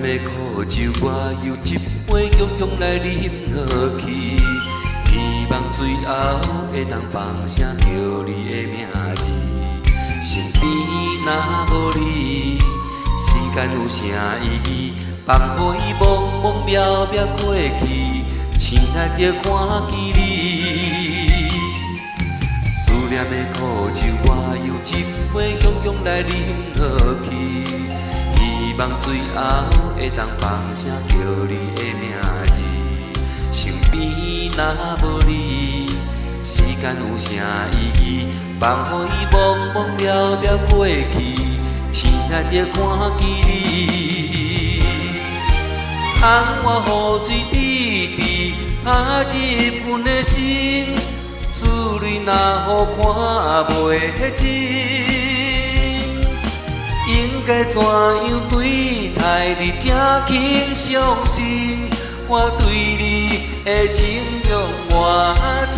的苦酒，我又一杯强强来饮落去。希望最后会当放声叫你的名字。身边若无你，时间有啥意义？放予伊茫茫渺渺过去，醒来就看见你。思念的苦酒，我又一杯强强来饮落去。希望最后会当放声叫你的名字。身边若无你，时间有啥意义？放予伊茫茫渺渺过去，醒来就看见你。红我雨水滴滴，拍日阮的心，滋蕊若好看袂尽。应该怎样对待你才肯相信？我对你的情用偌深。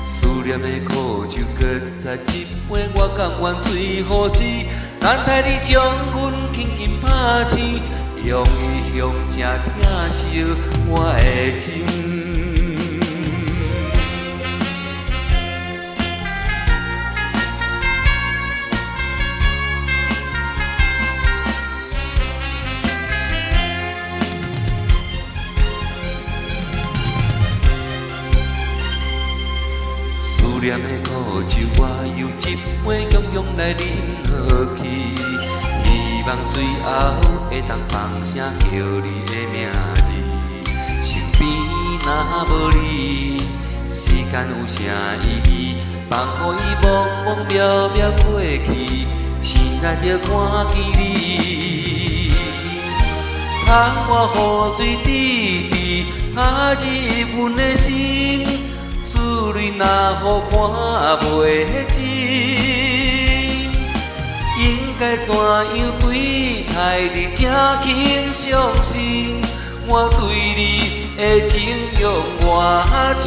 思念的苦酒，搁再一杯，我甘愿最好是等待你将阮轻轻拍醒。用伊向正疼惜我的情。思念的苦酒，我又一杯强强来饮落去。希望最后会当放声叫你的名字。身边若无你，时间有啥意义？放予伊茫茫渺渺过去，醒来就看见你。窗我雨水滴滴，拍入阮的心，滋蕊若好看袂尽。应该怎样对待你才肯相信？我对你的情用偌深。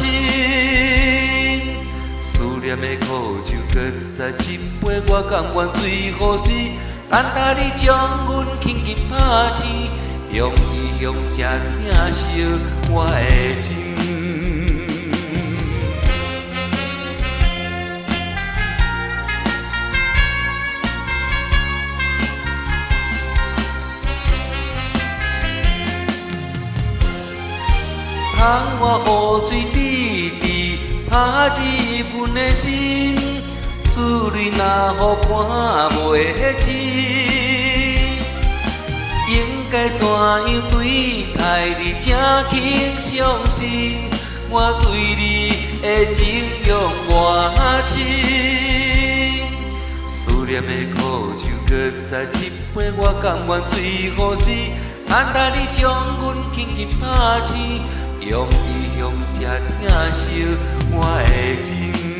思念的苦酒，搁再一杯，我甘愿最好是等待你将阮轻轻拍醒，用伊向正疼惜我的情。窗我雨水滴滴，拍入阮的心，滋蕊若好看袂尽。应该怎样对待你才肯相信？我对你的情用偌深。思念的苦酒，搁再一杯，我甘愿最好是等待你将阮轻轻拍醒。用伊向正疼惜我的情。